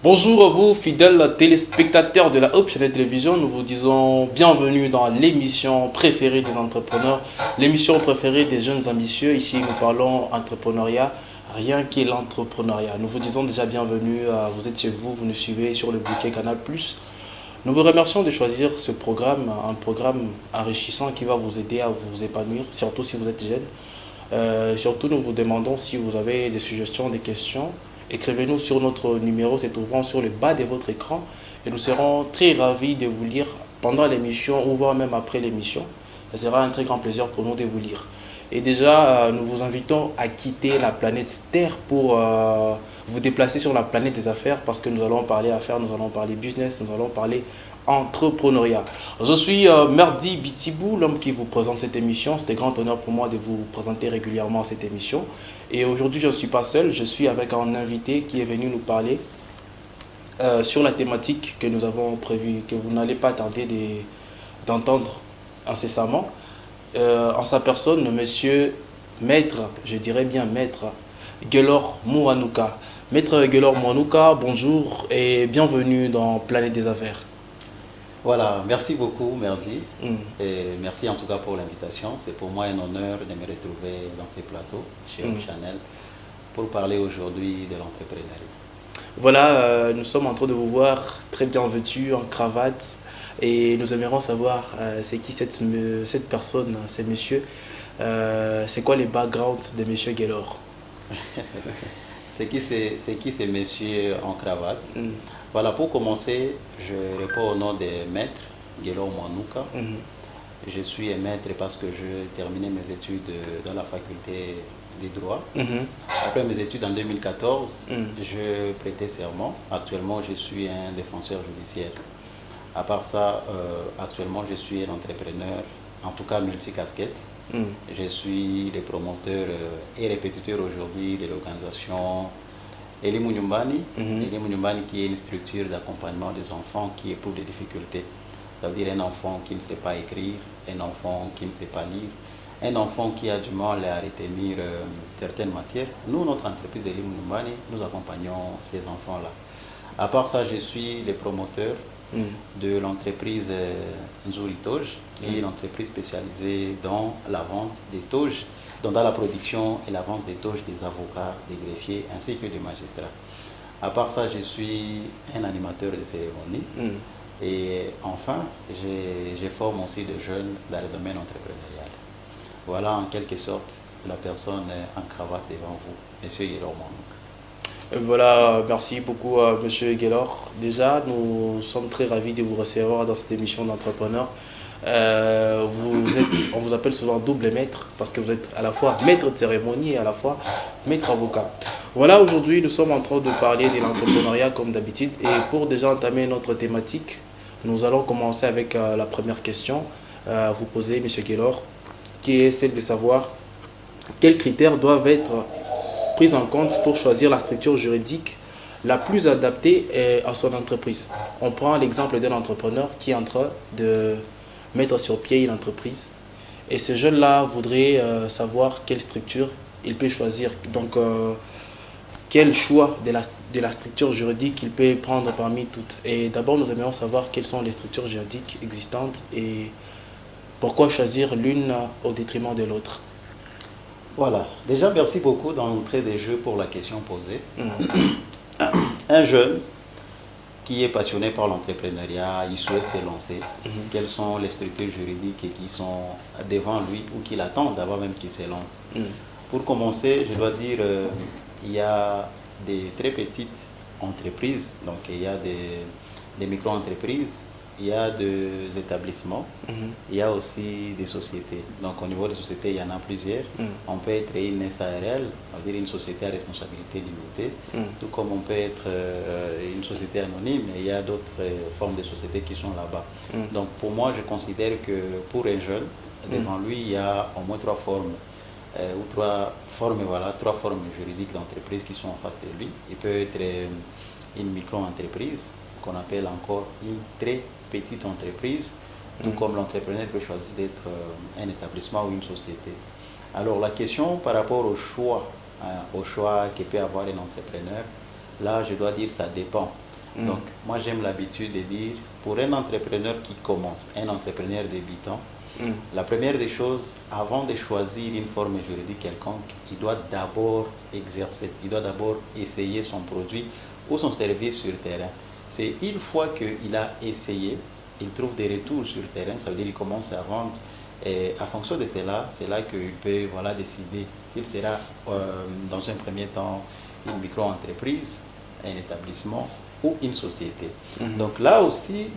Bonjour à vous, fidèles téléspectateurs de la Hope Channel Télévision. Nous vous disons bienvenue dans l'émission préférée des entrepreneurs, l'émission préférée des jeunes ambitieux. Ici, nous parlons entrepreneuriat, rien qu'est l'entrepreneuriat. Nous vous disons déjà bienvenue, vous êtes chez vous, vous nous suivez sur le bouquet Canal+. Nous vous remercions de choisir ce programme, un programme enrichissant qui va vous aider à vous épanouir, surtout si vous êtes jeune. Surtout, nous vous demandons si vous avez des suggestions, des questions. Écrivez-nous sur notre numéro se trouvant sur le bas de votre écran et nous serons très ravis de vous lire pendant l'émission ou voire même après l'émission. Ce sera un très grand plaisir pour nous de vous lire. Et déjà, nous vous invitons à quitter la planète Terre pour vous déplacer sur la planète des affaires parce que nous allons parler affaires, nous allons parler business, nous allons parler entrepreneuriat. Je suis Merdi Bitibou, l'homme qui vous présente cette émission. C'est un grand honneur pour moi de vous présenter régulièrement cette émission. Et aujourd'hui, je ne suis pas seul, je suis avec un invité qui est venu nous parler sur la thématique que nous avons prévue, que vous n'allez pas tarder d'entendre incessamment. En sa personne, monsieur Maître, je dirais bien Maître Guelor Mouanouka. Maître Guelor Mouanouka, bonjour et bienvenue dans Planète des Affaires. Voilà, merci beaucoup, Merdi. Et merci en tout cas pour l'invitation. C'est pour moi un honneur de me retrouver dans ces plateaux chez Hope Channel pour parler aujourd'hui de l'entrepreneuriat. Voilà, nous sommes en train de vous voir très bien vêtu, en cravate, et nous aimerions savoir c'est qui cette personne, ce monsieur, c'est quoi les backgrounds de monsieur Guelor? C'est qui ces messieurs en cravate? Voilà, pour commencer, je réponds au nom de Maître Guelor Mouanouka. Je suis un maître parce que j'ai terminé mes études dans la faculté des droits. Après mes études en 2014, je prêtais serment. Actuellement, je suis un défenseur judiciaire. À part ça, actuellement, je suis un entrepreneur, en tout cas multicasquette. Je suis le promoteur et répétiteur aujourd'hui de l'organisation Elimu Nyumbani. Elimu Nyumbani qui est une structure d'accompagnement des enfants qui éprouvent des difficultés. Ça veut dire un enfant qui ne sait pas écrire, un enfant qui ne sait pas lire, un enfant qui a du mal à retenir certaines matières. Nous, notre entreprise Elimu Nyumbani, nous accompagnons ces enfants-là. À part ça, je suis le promoteur de l'entreprise Nzuri Toge, qui est une entreprise spécialisée dans la vente des toges, dans la production et la vente des toges des avocats, des greffiers ainsi que des magistrats. À part ça, je suis un animateur de cérémonie et enfin, je forme aussi des jeunes dans le domaine entrepreneurial. Voilà en quelque sorte la personne en cravate devant vous, monsieur Guelor Mouanouka. Voilà, merci beaucoup monsieur Guelor. Déjà, nous sommes très ravis de vous recevoir dans cette émission d'entrepreneur. On vous appelle souvent double maître parce que vous êtes à la fois maître de cérémonie et à la fois maître avocat. Voilà, aujourd'hui nous sommes en train de parler de l'entrepreneuriat comme d'habitude et pour déjà entamer notre thématique, nous allons commencer avec la première question à vous poser, monsieur Guelor, qui est celle de savoir quels critères doivent être pris en compte pour choisir la structure juridique la plus adaptée à son entreprise. On prend l'exemple d'un entrepreneur qui est en train de mettre sur pied une entreprise et ce jeune-là voudrait savoir quelle structure il peut choisir. Donc, quel choix de la structure juridique il peut prendre parmi toutes. Et d'abord, nous aimerions savoir quelles sont les structures juridiques existantes et pourquoi choisir l'une au détriment de l'autre. Voilà, déjà merci beaucoup d'entrée des jeux pour la question posée. Un jeune qui est passionné par l'entrepreneuriat, il souhaite se lancer. Quelles sont les structures juridiques qui sont devant lui ou qui l'attendent avant même qu'il se lance? Pour commencer, je dois dire il y a des très petites entreprises, donc il y a des micro-entreprises, il y a des établissements, il y a aussi des sociétés. Donc au niveau des sociétés, il y en a plusieurs. On peut être une SARL, on va dire une société à responsabilité limitée, tout comme on peut être une société anonyme, et il y a d'autres formes de sociétés qui sont là-bas. Donc pour moi, je considère que pour un jeune, devant lui, il y a au moins trois formes juridiques d'entreprise qui sont en face de lui. Il peut être une micro-entreprise, qu'on appelle encore une très petite entreprise, tout comme l'entrepreneur peut choisir d'être un établissement ou une société. Alors la question par rapport au choix que peut avoir un entrepreneur, là je dois dire ça dépend. Donc, moi, j'aime l'habitude de dire, pour un entrepreneur qui commence, un entrepreneur débutant, la première des choses, avant de choisir une forme juridique quelconque, il doit d'abord exercer, il doit d'abord essayer son produit ou son service sur le terrain. C'est une fois qu'il a essayé, il trouve des retours sur le terrain, ça veut dire qu'il commence à vendre. Et à fonction de cela, c'est là qu'il peut décider s'il sera dans un premier temps une micro-entreprise, un établissement ou une société. Donc là aussi,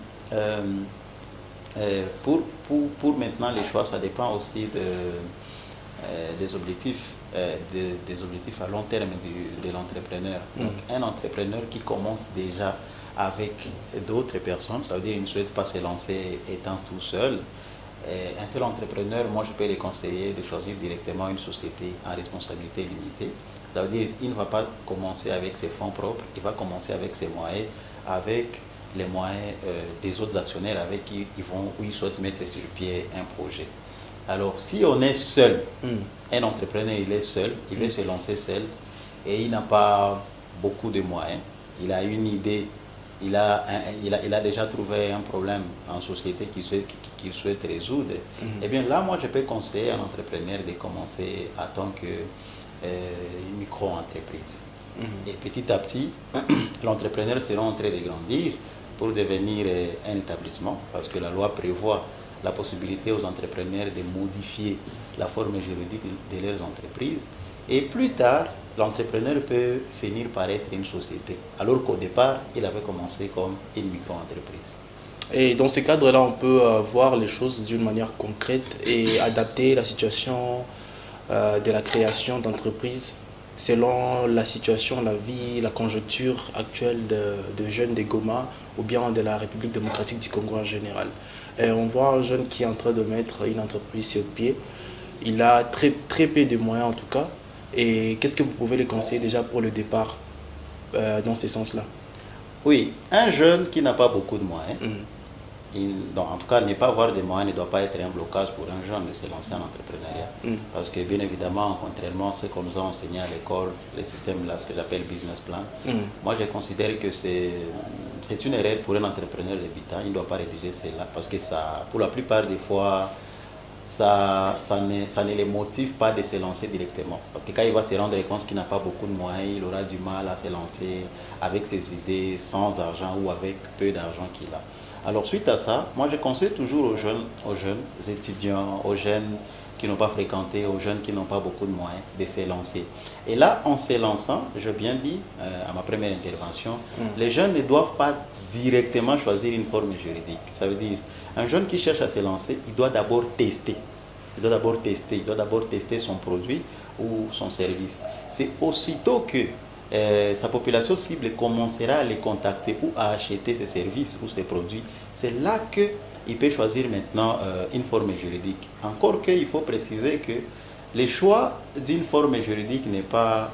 pour maintenant les choix, ça dépend aussi des objectifs à long terme de l'entrepreneur. Donc un entrepreneur qui commence déjà avec d'autres personnes, ça veut dire qu'il ne souhaite pas se lancer étant tout seul. Un tel entrepreneur, moi je peux les conseiller de choisir directement une société en responsabilité limitée. Ça veut dire qu'il ne va pas commencer avec ses fonds propres, il va commencer avec ses moyens, avec les moyens des autres actionnaires avec qui ils souhaitent mettre sur pied un projet. Alors si on est seul, un entrepreneur il est seul, il veut se lancer seul et il n'a pas beaucoup de moyens, il a une idée, il a déjà trouvé un problème en société qu'il souhaite résoudre, et bien là, moi, je peux conseiller à un entrepreneur de commencer en tant que micro-entreprise. Et petit à petit, l'entrepreneur sera en train de grandir pour devenir un établissement, parce que la loi prévoit la possibilité aux entrepreneurs de modifier la forme juridique de leurs entreprises. Et plus tard, l'entrepreneur peut finir par être une société, alors qu'au départ, il avait commencé comme une micro-entreprise. Et dans ces cadres-là, on peut voir les choses d'une manière concrète et adapter la situation de la création d'entreprises selon la situation, la vie, la conjoncture actuelle de jeunes de Goma ou bien de la République démocratique du Congo en général. Et on voit un jeune qui est en train de mettre une entreprise sur pied. Il a très peu de moyens en tout cas. Et qu'est-ce que vous pouvez les conseiller déjà pour le départ dans ce sens-là? Oui, un jeune qui n'a pas beaucoup de moyens, en tout cas, ne pas avoir de moyens ne doit pas être un blocage pour un jeune de se lancer en entrepreneuriat. Parce que bien évidemment, contrairement à ce qu'on nous a enseigné à l'école, le système là, ce que j'appelle business plan, moi je considère que c'est une erreur pour un entrepreneur débutant. Il ne doit pas rédiger cela parce que ça, pour la plupart des fois, ça ne les motive pas de se lancer directement. Parce que quand il va se rendre compte qu'il n'a pas beaucoup de moyens, il aura du mal à se lancer avec ses idées, sans argent ou avec peu d'argent qu'il a. Alors suite à ça, moi je conseille toujours aux jeunes étudiants, aux jeunes qui n'ont pas fréquenté, aux jeunes qui n'ont pas beaucoup de moyens de se lancer. Et là, en se lançant, je viens dit à ma première intervention, les jeunes ne doivent pas directement choisir une forme juridique. Ça veut dire, un jeune qui cherche à se lancer, il doit d'abord tester. Il doit d'abord tester son produit ou son service. C'est aussitôt que sa population cible commencera à les contacter ou à acheter ses services ou ses produits, c'est là qu'il peut choisir maintenant une forme juridique. Encore qu'il faut préciser que le choix d'une forme juridique n'est pas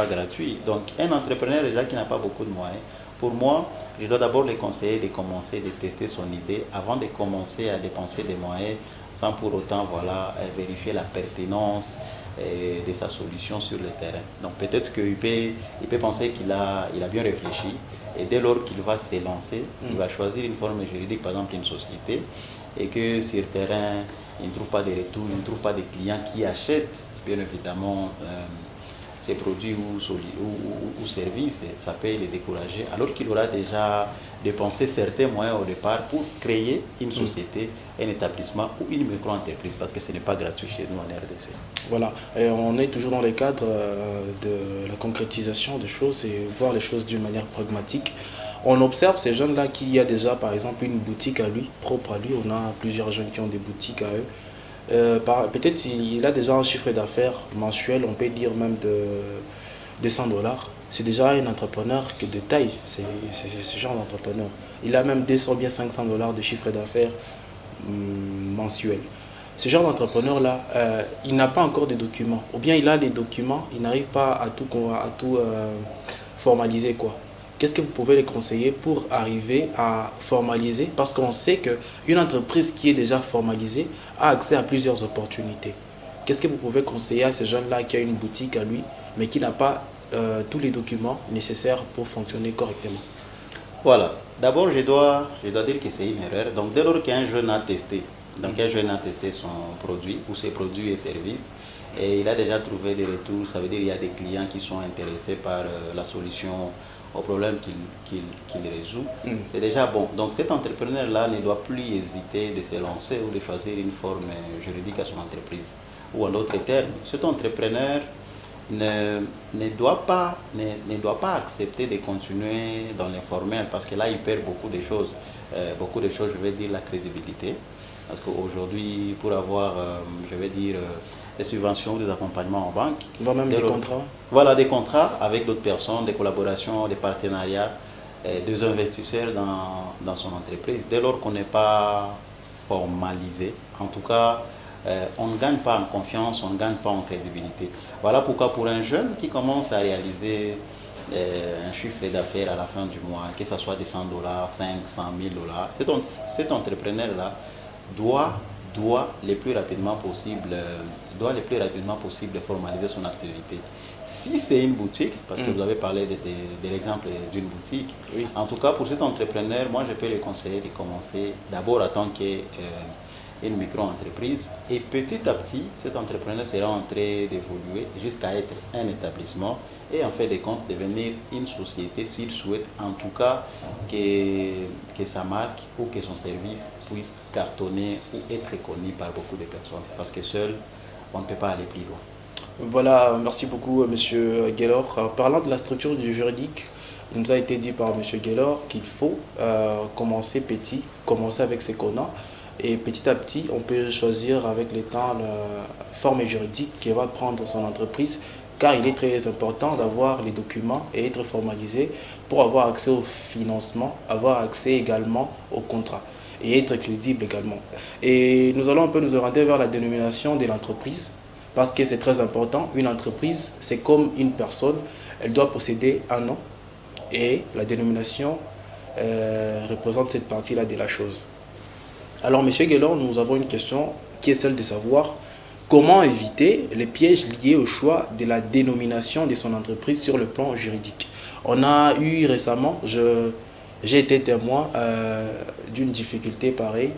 gratuit. Donc un entrepreneur déjà qui n'a pas beaucoup de moyens, pour moi, je dois d'abord les conseiller de commencer, de tester son idée avant de commencer à dépenser des moyens sans pour autant vérifier la pertinence de sa solution sur le terrain. Donc peut-être qu'il peut penser qu'il a bien réfléchi et dès lors qu'il va se lancer, il va choisir une forme juridique, par exemple une société, et que sur le terrain, il ne trouve pas de retour, il ne trouve pas de clients qui achètent bien évidemment ses produits ou services, ça peut les décourager, alors qu'il aura déjà dépensé certains moyens au départ pour créer une société, un établissement ou une micro-entreprise, parce que ce n'est pas gratuit chez nous en RDC. Voilà, et on est toujours dans le cadre de la concrétisation des choses et voir les choses d'une manière pragmatique. On observe ces jeunes-là qu'il y a déjà par exemple une boutique à lui, propre à lui, on a plusieurs jeunes qui ont des boutiques à eux. Peut-être il a déjà un chiffre d'affaires mensuel, on peut dire même de 100 $. C'est déjà un entrepreneur de taille, c'est ce genre d'entrepreneur. Il a même 200 bien 500 $ de chiffre d'affaires mensuel. Ce genre d'entrepreneur-là, il n'a pas encore de documents. Ou bien il a les documents, il n'arrive pas à tout formaliser, quoi. Qu'est-ce que vous pouvez les conseiller pour arriver à formaliser? Parce qu'on sait qu'une entreprise qui est déjà formalisée a accès à plusieurs opportunités. Qu'est-ce que vous pouvez conseiller à ces jeunes-là qui a une boutique à lui, mais qui n'a pas tous les documents nécessaires pour fonctionner correctement? Voilà. D'abord, je dois dire que c'est une erreur. Donc, dès lors qu'un jeune a testé, donc un jeune a testé son produit ou ses produits et services, et il a déjà trouvé des retours, ça veut dire qu'il y a des clients qui sont intéressés par la solution au problème qu'il résout. C'est déjà bon. Donc, cet entrepreneur-là ne doit plus hésiter de se lancer ou de choisir une forme juridique à son entreprise. Ou en d'autres termes, cet entrepreneur ne doit pas accepter de continuer dans l'informel parce que là, il perd beaucoup de choses. Je vais dire la crédibilité. Parce qu'aujourd'hui, pour avoir, je vais dire, des subventions, des accompagnements en banque. Voire même des contrats. Voilà, des contrats avec d'autres personnes, des collaborations, des partenariats, des investisseurs dans son entreprise. Dès lors qu'on n'est pas formalisé, en tout cas, on ne gagne pas en confiance, on ne gagne pas en crédibilité. Voilà pourquoi pour un jeune qui commence à réaliser un chiffre d'affaires à la fin du mois, que ce soit des $100, 500 000 $, cet entrepreneur-là doit le plus rapidement possible formaliser son activité. Si c'est une boutique, parce que vous avez parlé de l'exemple d'une boutique, oui. En tout cas pour cet entrepreneur, moi je peux le conseiller de commencer d'abord en tant que une micro-entreprise et petit à petit, cet entrepreneur sera en train d'évoluer jusqu'à être un établissement et en fait de compte devenir une société s'il souhaite en tout cas que sa marque ou que son service puisse cartonner ou être connu par beaucoup de personnes parce que seul on ne peut pas aller plus loin. Voilà, merci beaucoup Monsieur Guélor. Parlant de la structure du juridique, il nous a été dit par Monsieur Guélor qu'il faut commencer petit, commencer avec ce qu'on a. Et petit à petit, on peut choisir avec le temps la forme juridique qui va prendre son entreprise, car il est très important d'avoir les documents et être formalisé pour avoir accès au financement, avoir accès également au contrat et être crédible également. Et nous allons un peu nous orienter vers la dénomination de l'entreprise, parce que c'est très important. Une entreprise, c'est comme une personne, elle doit posséder un nom et la dénomination représente cette partie-là de la chose. Alors, M. Guélor, nous avons une question qui est celle de savoir comment éviter les pièges liés au choix de la dénomination de son entreprise sur le plan juridique. On a eu récemment, j'ai été témoin d'une difficulté pareille,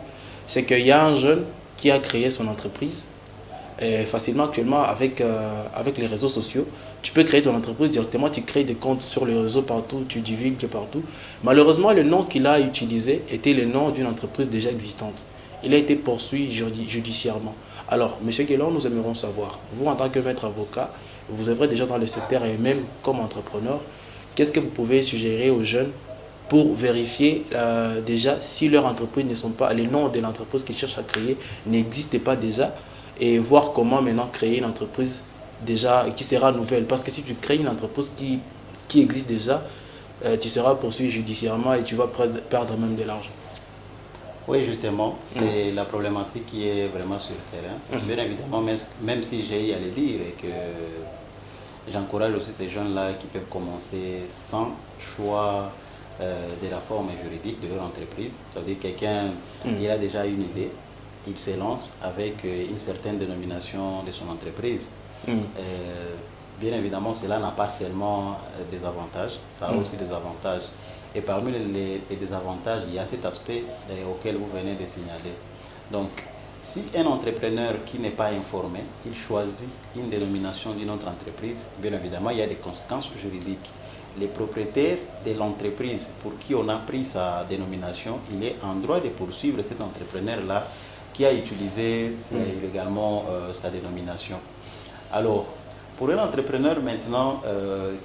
c'est qu'il y a un jeune qui a créé son entreprise facilement actuellement avec les réseaux sociaux. Tu peux créer ton entreprise directement, tu crées des comptes sur les réseaux partout, tu divulgues partout. Malheureusement, le nom qu'il a utilisé était le nom d'une entreprise déjà existante. Il a été poursuivi judiciairement. Alors, M. Guélor, nous aimerions savoir, vous en tant que maître avocat, vous œuvrez déjà dans le secteur et même comme entrepreneur, qu'est-ce que vous pouvez suggérer aux jeunes pour vérifier déjà si leur entreprise ne sont pas, les noms de l'entreprise qu'ils cherchent à créer n'existent pas déjà et voir comment maintenant créer une entreprise déjà qui sera nouvelle, parce que si tu crées une entreprise qui existe déjà, tu seras poursuivi judiciairement et tu vas perdre même de l'argent. Oui, justement, c'est la problématique qui est vraiment sur le terrain. Bien évidemment, même si j'ai à le dire et que j'encourage aussi ces jeunes-là qui peuvent commencer sans choix de la forme juridique de leur entreprise, c'est-à-dire quelqu'un il a déjà une idée, il se lance avec une certaine dénomination de son entreprise. Bien évidemment, cela n'a pas seulement des avantages, ça a aussi des avantages. Et parmi les désavantages, il y a cet aspect auquel vous venez de signaler. Donc, si un entrepreneur qui n'est pas informé, il choisit une dénomination d'une autre entreprise, bien évidemment, il y a des conséquences juridiques. Les propriétaires de l'entreprise pour qui on a pris sa dénomination, il est en droit de poursuivre cet entrepreneur-là qui a utilisé illégalement sa dénomination. Alors, pour un entrepreneur maintenant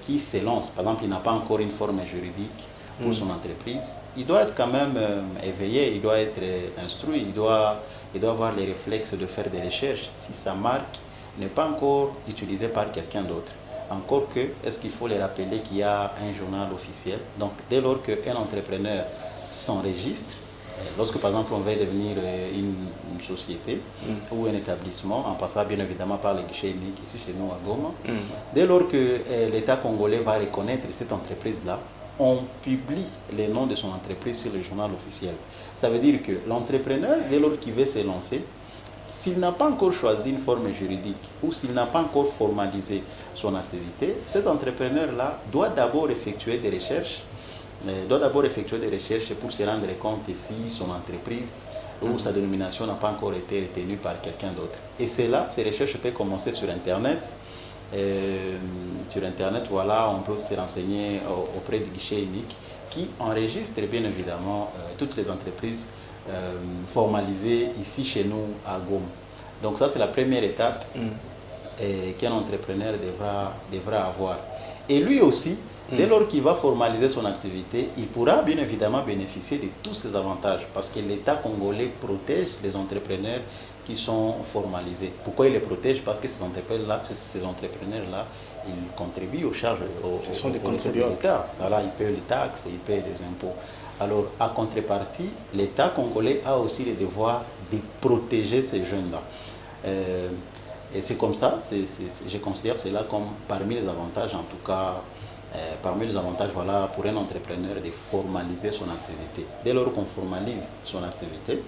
qui se lance, par exemple, il n'a pas encore une forme juridique pour son entreprise, il doit être quand même éveillé, il doit être instruit, il doit avoir les réflexes de faire des recherches si sa marque n'est pas encore utilisée par quelqu'un d'autre. Encore que, est-ce qu'il faut les rappeler qu'il y a un journal officiel? Donc, dès lors qu'un entrepreneur s'enregistre, lorsque par exemple on veut devenir une société ou un établissement, en passant bien évidemment par les guichets uniques ici chez nous à Goma, dès lors que l'État congolais va reconnaître cette entreprise-là, on publie les noms de son entreprise sur le journal officiel. Ça veut dire que l'entrepreneur, dès lors qu'il veut se lancer, s'il n'a pas encore choisi une forme juridique ou s'il n'a pas encore formalisé son activité, cet entrepreneur-là doit d'abord effectuer des recherches doit d'abord effectuer des recherches pour se rendre compte si son entreprise ou sa dénomination n'a pas encore été retenue par quelqu'un d'autre. Et c'est là, ces recherches peuvent commencer sur Internet. Sur Internet, voilà, on peut se renseigner auprès du guichet unique qui enregistre bien évidemment toutes les entreprises formalisées ici chez nous à Goma. Donc ça, c'est la première étape qu'un entrepreneur devra avoir. Et lui aussi, dès lors qu'il va formaliser son activité, il pourra bien évidemment bénéficier de tous ces avantages parce que l'État congolais protège les entrepreneurs qui sont formalisés. Pourquoi il les protège? Parce que ces entrepreneurs-là, ils contribuent aux charges Ce sont des contribuables. de l'État. Voilà, ils paient les taxes, ils paient des impôts. Alors, à contrepartie, l'État congolais a aussi le devoir de protéger ces jeunes-là. Et c'est comme ça, je considère cela comme parmi les avantages, en tout cas, parmi les avantages, voilà, pour un entrepreneur de formaliser son activité. Dès lors qu'on formalise son activité,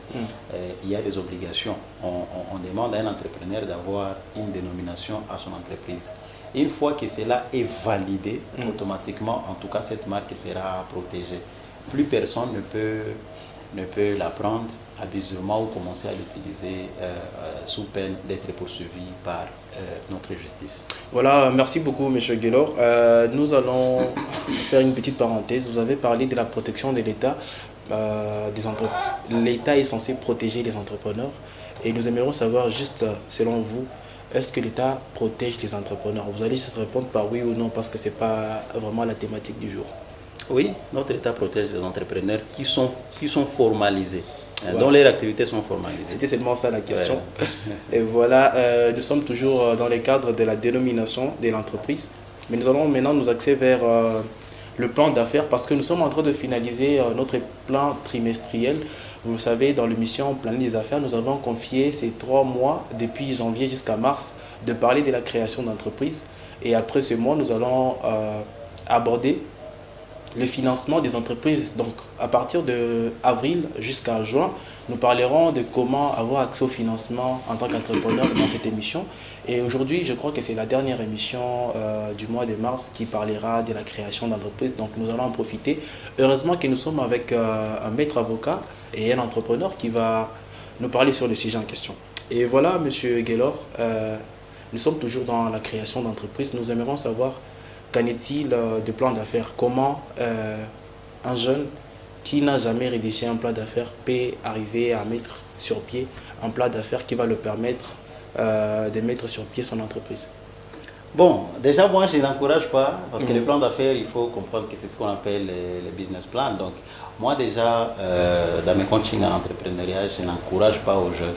il y a des obligations. On demande à un entrepreneur d'avoir une dénomination à son entreprise. Une fois que cela est validé, automatiquement, en tout cas, cette marque sera protégée. Plus personne ne peut la prendre abusivement ou commencer à l'utiliser sous peine d'être poursuivi par notre justice. Voilà, merci beaucoup M. Guélor. Nous allons faire une petite parenthèse. Vous avez parlé de la protection de l'État. L'État est censé protéger les entrepreneurs et nous aimerions savoir juste, selon vous, est-ce que l'État protège les entrepreneurs? Vous allez juste répondre par oui ou non parce que ce n'est pas vraiment la thématique du jour. Oui, notre État protège les entrepreneurs qui sont formalisés. Dont les activités sont formalisées. C'était seulement ça la question. Et voilà, nous sommes toujours dans le cadre de la dénomination de l'entreprise. Mais nous allons maintenant nous axer vers le plan d'affaires parce que nous sommes en train de finaliser notre plan trimestriel. Vous le savez, dans l'émission Plan des affaires, nous avons confié ces 3 mois, depuis janvier jusqu'à mars, de parler de la création d'entreprises. Et après ce mois, nous allons aborder le financement des entreprises. Donc, à partir d'avril jusqu'à juin, nous parlerons de comment avoir accès au financement en tant qu'entrepreneur dans cette émission. Et aujourd'hui, je crois que c'est la dernière émission du mois de mars qui parlera de la création d'entreprises. Donc, nous allons en profiter. Heureusement que nous sommes avec un maître avocat et un entrepreneur qui va nous parler sur le sujet en question. Et voilà, M. Guélor, nous sommes toujours dans la création d'entreprises. Nous aimerions savoir qu'en est-il de plan d'affaires? Comment un jeune qui n'a jamais rédigé un plan d'affaires peut arriver à mettre sur pied un plan d'affaires qui va le permettre de mettre sur pied son entreprise? Bon, déjà moi je n'encourage pas, parce que le plan d'affaires, il faut comprendre que c'est ce qu'on appelle le business plan. Donc moi déjà, dans mes coachings en entrepreneuriat, je n'encourage pas aux jeunes,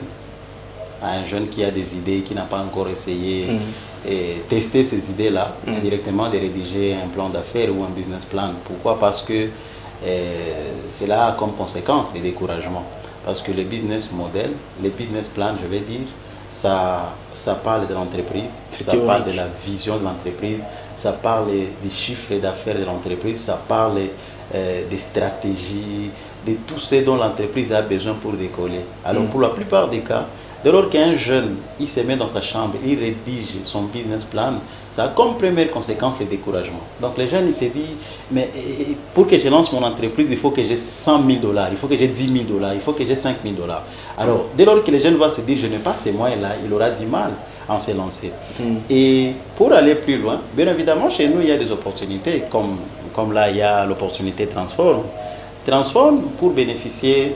à un jeune qui a des idées, qui n'a pas encore essayé et tester ces idées-là, directement de rédiger un plan d'affaires ou un business plan. Pourquoi? Parce que cela a comme conséquence le découragement. Parce que le business model, le business plan, je vais dire, ça parle de l'entreprise, ça parle de la vision de l'entreprise, ça parle des chiffres d'affaires de l'entreprise, ça parle des stratégies, de tout ce dont l'entreprise a besoin pour décoller. Alors pour la plupart des cas, dès lors qu'un jeune, il se met dans sa chambre, il rédige son business plan, ça a comme première conséquence le découragement. Donc les jeunes, ils se disent, mais pour que je lance mon entreprise, il faut que j'ai 100 000 $, il faut que j'ai 10 000 $, il faut que j'ai 5 000 $. Alors, dès lors que les jeunes vont se dire, je n'ai pas ces moyens-là, il aura du mal à se lancer. Et pour aller plus loin, bien évidemment, chez nous, il y a des opportunités, comme là, il y a l'opportunité Transform. Transform, pour bénéficier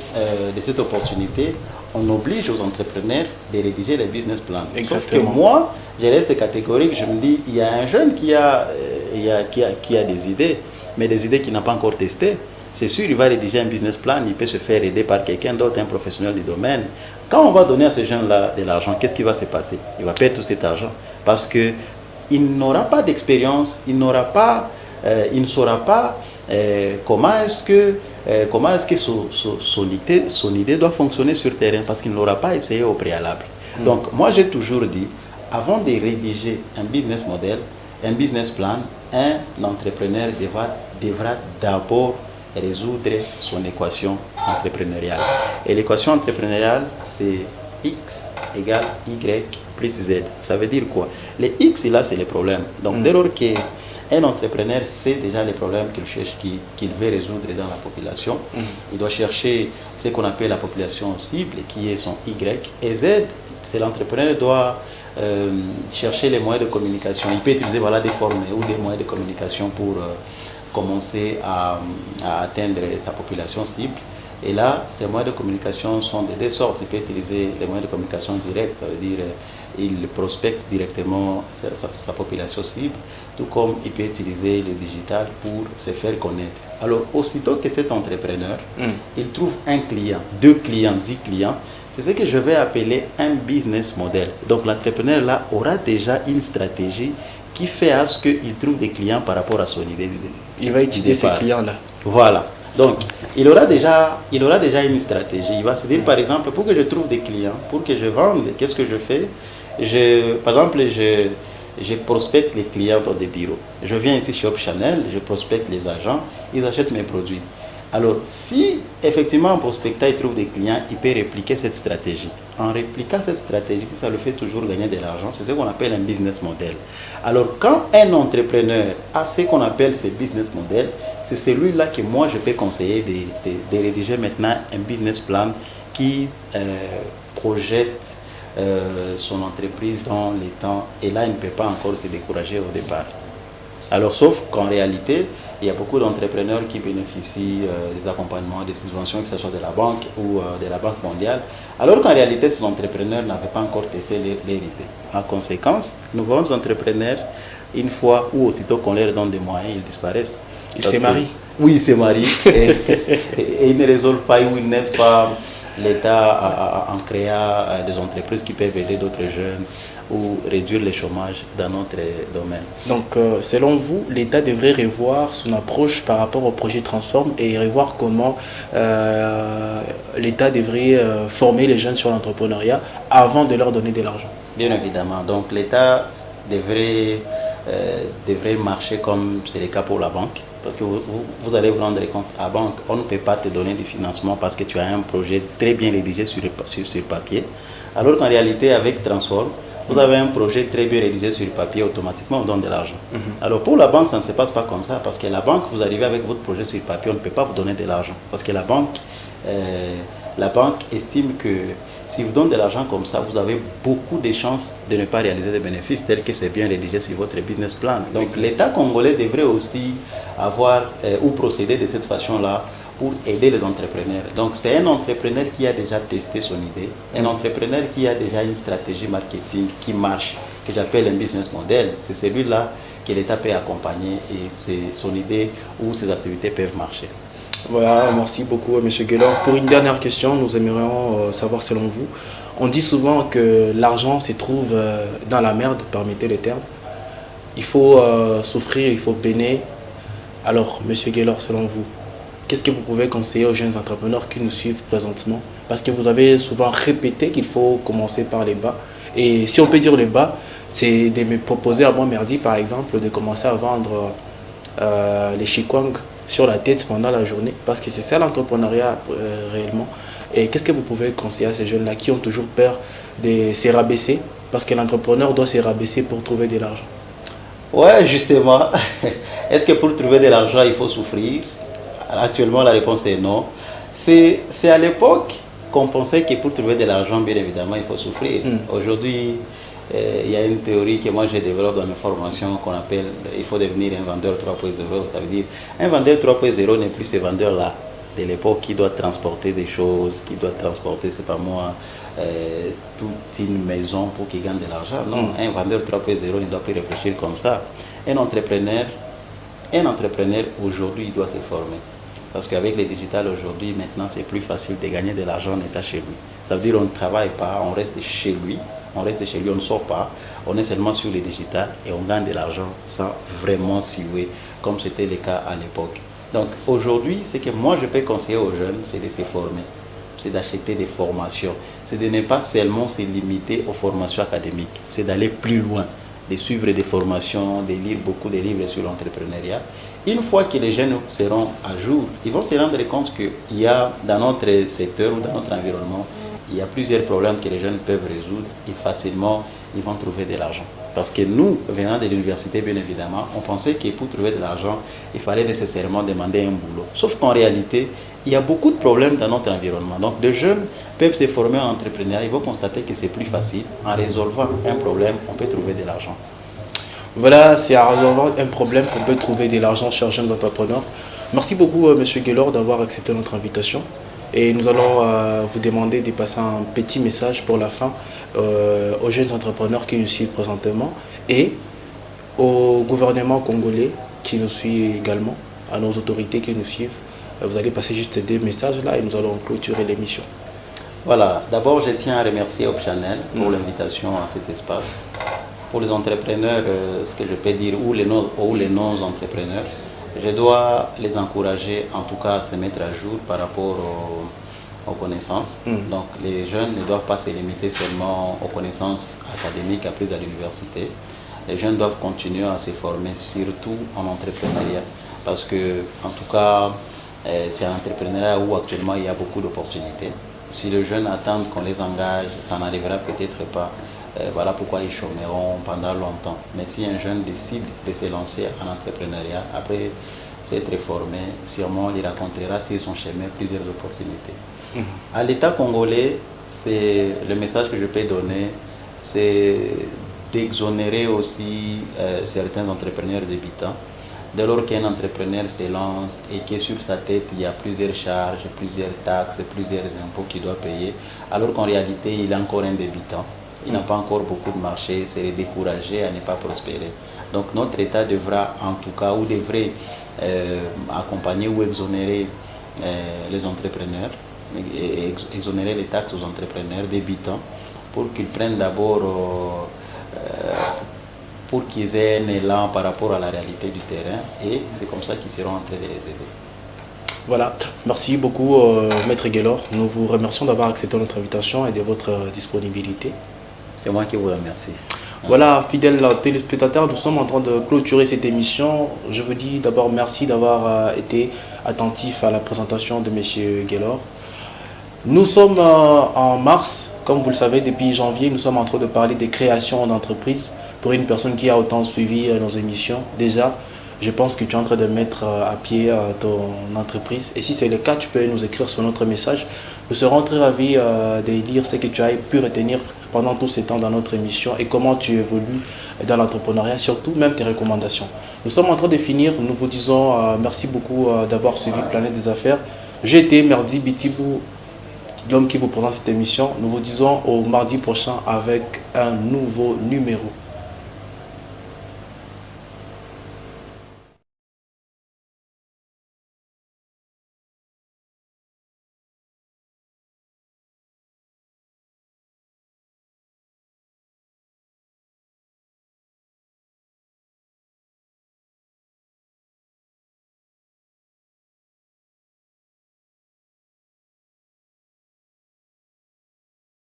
de cette opportunité, on oblige aux entrepreneurs de rédiger des business plans. Exactement. Sauf que moi, je reste catégorique, je me dis, il y a un jeune qui a des idées, mais des idées qu'il n'a pas encore testées. C'est sûr, il va rédiger un business plan, il peut se faire aider par quelqu'un d'autre, un professionnel du domaine. Quand on va donner à ces jeunes-là de l'argent, qu'est-ce qui va se passer? Il va perdre tout cet argent parce qu'il n'aura pas d'expérience, il ne saura pas comment est-ce que son idée doit fonctionner sur le terrain parce qu'il ne l'aura pas essayé au préalable. Donc, moi, j'ai toujours dit, avant de rédiger un business model, un business plan, un entrepreneur devra d'abord résoudre son équation entrepreneuriale. Et l'équation entrepreneuriale, c'est X égale Y plus Z. Ça veut dire quoi? Les X, là, c'est les problèmes. Donc, dès lors que Un entrepreneur sait déjà les problèmes qu'il cherche, qu'il veut résoudre dans la population. Il doit chercher ce qu'on appelle la population cible, qui est son Y. Et Z, c'est l'entrepreneur doit chercher les moyens de communication. Il peut utiliser voilà, des formes ou des moyens de communication pour commencer à atteindre sa population cible. Et là, ces moyens de communication sont de deux sortes. Il peut utiliser les moyens de communication directs, ça veut dire il prospecte directement sa population cible, tout comme il peut utiliser le digital pour se faire connaître. Alors, aussitôt que cet entrepreneur, il trouve un client, 2 clients, 10 clients, c'est ce que je vais appeler un business model. Donc, l'entrepreneur là aura déjà une stratégie qui fait à ce qu'il trouve des clients par rapport à son idée. Il va étudier ces clients-là. Voilà. Donc, il aura déjà une stratégie. Il va se dire, par exemple, pour que je trouve des clients, pour que je vende, qu'est-ce que je fais? Par exemple, je prospecte les clients dans des bureaux. Je viens ici chez Hop Chanel, je prospecte les agents, ils achètent mes produits. Alors, si effectivement en prospectant, il trouve des clients, il peut répliquer cette stratégie. En répliquant cette stratégie, ça le fait toujours gagner de l'argent. C'est ce qu'on appelle un business model. Alors, quand un entrepreneur a ce qu'on appelle ce business model, c'est celui-là que moi, je peux conseiller de rédiger maintenant un business plan qui projette son entreprise dans les temps. Et là, il ne peut pas encore se décourager au départ. Alors, sauf qu'en réalité, il y a beaucoup d'entrepreneurs qui bénéficient des accompagnements, des subventions, que ce soit de la banque ou de la Banque mondiale, alors qu'en réalité, ces entrepreneurs n'avaient pas encore testé leur idée. En conséquence, nos bons entrepreneurs, une fois ou aussitôt qu'on leur donne des moyens, ils disparaissent. Ils se marient. Oui, ils se marient et ils ne résolvent pas ou ils n'aident pas l'État en créant des entreprises qui peuvent aider d'autres jeunes ou réduire le chômage dans notre domaine. Donc, selon vous, l'État devrait revoir son approche par rapport au projet Transform et revoir comment l'État devrait former les jeunes sur l'entrepreneuriat avant de leur donner de l'argent. Bien évidemment. Donc, l'État devrait marcher comme c'est le cas pour la banque. Parce que vous allez vous rendre compte, à la banque, on ne peut pas te donner des financements parce que tu as un projet très bien rédigé sur papier. Alors qu'en réalité, avec Transform, vous avez un projet très bien rédigé sur le papier, automatiquement on donne de l'argent. Alors pour la banque, ça ne se passe pas comme ça, parce que la banque, vous arrivez avec votre projet sur le papier, on ne peut pas vous donner de l'argent. Parce que la banque estime que si vous donnez de l'argent comme ça, vous avez beaucoup de chances de ne pas réaliser des bénéfices tels que c'est bien rédigé sur votre business plan. Donc l'État congolais devrait aussi avoir ou procéder de cette façon-là pour aider les entrepreneurs. Donc c'est un entrepreneur qui a déjà testé son idée, un entrepreneur qui a déjà une stratégie marketing qui marche, que j'appelle un business model. C'est celui-là que l'État peut accompagner et son idée ou ses activités peuvent marcher. Voilà, merci beaucoup M. Guelor. Pour une dernière question, nous aimerions savoir selon vous, on dit souvent que l'argent se trouve dans la merde, permettez le terme. Il faut souffrir, il faut peiner. Alors M. Guelor, selon vous, qu'est-ce que vous pouvez conseiller aux jeunes entrepreneurs qui nous suivent présentement? Parce que vous avez souvent répété qu'il faut commencer par les bas. Et si on peut dire les bas, c'est de me proposer à moi, Merdi, par exemple, de commencer à vendre les chikwang sur la tête pendant la journée. Parce que c'est ça l'entrepreneuriat réellement. Et qu'est-ce que vous pouvez conseiller à ces jeunes-là qui ont toujours peur de se rabaisser? Parce que l'entrepreneur doit se rabaisser pour trouver de l'argent. Ouais, justement. Est-ce que pour trouver de l'argent, il faut souffrir? Actuellement, la réponse est non. C'est à l'époque qu'on pensait que pour trouver de l'argent, bien évidemment, il faut souffrir. Aujourd'hui, il y a une théorie que moi je développe dans mes formations qu'on appelle il faut devenir un vendeur 3.0. Ça veut dire un vendeur 3.0 n'est plus ce vendeur-là de l'époque qui doit transporter des choses, qui doit transporter, c'est pas moi, toute une maison pour qu'il gagne de l'argent. Non, un vendeur 3.0 ne doit plus réfléchir comme ça. Un entrepreneur aujourd'hui, il doit se former. Parce qu'avec les digital aujourd'hui, maintenant, c'est plus facile de gagner de l'argent en état chez lui. Ça veut dire qu'on ne travaille pas, on reste chez lui. On reste chez lui, on ne sort pas. On est seulement sur les digital et on gagne de l'argent sans vraiment siouer, comme c'était le cas à l'époque. Donc aujourd'hui, ce que moi je peux conseiller aux jeunes, c'est de se former. C'est d'acheter des formations. C'est de ne pas seulement se limiter aux formations académiques. C'est d'aller plus loin, de suivre des formations, de lire beaucoup de livres sur l'entrepreneuriat. Une fois que les jeunes seront à jour, ils vont se rendre compte qu'il y a dans notre secteur ou dans notre environnement, il y a plusieurs problèmes que les jeunes peuvent résoudre et facilement, ils vont trouver de l'argent. Parce que nous, venant de l'université, bien évidemment, on pensait que pour trouver de l'argent, il fallait nécessairement demander un boulot. Sauf qu'en réalité, il y a beaucoup de problèmes dans notre environnement. Donc, de jeunes peuvent se former en entrepreneuriat. Ils vont constater que c'est plus facile. En résolvant un problème, on peut trouver de l'argent. Voilà, c'est en résolvant un problème qu'on peut trouver de l'argent chez un jeune entrepreneur. Merci beaucoup, M. Guélor, d'avoir accepté notre invitation. Et nous allons vous demander de passer un petit message pour la fin aux jeunes entrepreneurs qui nous suivent présentement et au gouvernement congolais qui nous suit également, à nos autorités qui nous suivent. Vous allez passer juste des messages là et nous allons clôturer l'émission. Voilà, d'abord je tiens à remercier Opchannel pour l'invitation à cet espace. Pour les entrepreneurs, ce que je peux dire, ou les non-entrepreneurs, je dois les encourager en tout cas à se mettre à jour par rapport aux connaissances. Donc les jeunes ne doivent pas se limiter seulement aux connaissances académiques apprises à l'université. Les jeunes doivent continuer à se former surtout en entrepreneuriat parce que en tout cas c'est un entrepreneuriat où actuellement il y a beaucoup d'opportunités. Si les jeunes attendent qu'on les engage, ça n'arrivera peut-être pas. Voilà pourquoi ils chômeront pendant longtemps. Mais si un jeune décide de se lancer en entrepreneuriat, après s'être formé, sûrement il rencontrera sur son chemin plusieurs opportunités. À l'État congolais, c'est le message que je peux donner, c'est d'exonérer aussi certains entrepreneurs débutants. Dès lors qu'un entrepreneur se lance et que sur sa tête il y a plusieurs charges, plusieurs taxes, plusieurs impôts qu'il doit payer, alors qu'en réalité il est encore un débutant. Il n'a pas encore beaucoup de marché, c'est découragé à ne pas prospérer. Donc notre État devra en tout cas, ou devrait accompagner ou exonérer les entrepreneurs, exonérer les taxes aux entrepreneurs débutants pour qu'ils prennent d'abord, pour qu'ils aient un élan par rapport à la réalité du terrain et c'est comme ça qu'ils seront en train de les aider. Voilà, merci beaucoup Maître Guélor. Nous vous remercions d'avoir accepté notre invitation et de votre disponibilité. C'est moi qui vous remercie. Voilà, fidèles téléspectateurs, nous sommes en train de clôturer cette émission. Je vous dis d'abord merci d'avoir été attentif à la présentation de M. Guélor. Nous sommes en mars, comme vous le savez, depuis janvier, nous sommes en train de parler des créations d'entreprises. Pour une personne qui a autant suivi nos émissions, déjà, je pense que tu es en train de mettre à pied ton entreprise. Et si c'est le cas, tu peux nous écrire sur notre message. Nous serons très ravis de lire ce que tu as pu retenir pendant tout ce temps dans notre émission et comment tu évolues dans l'entrepreneuriat, surtout même tes recommandations. Nous sommes en train de finir. Nous vous disons merci beaucoup d'avoir suivi Planète des Affaires. J'ai été Merdi Bitibou, l'homme qui vous présente cette émission. Nous vous disons au mardi prochain avec un nouveau numéro.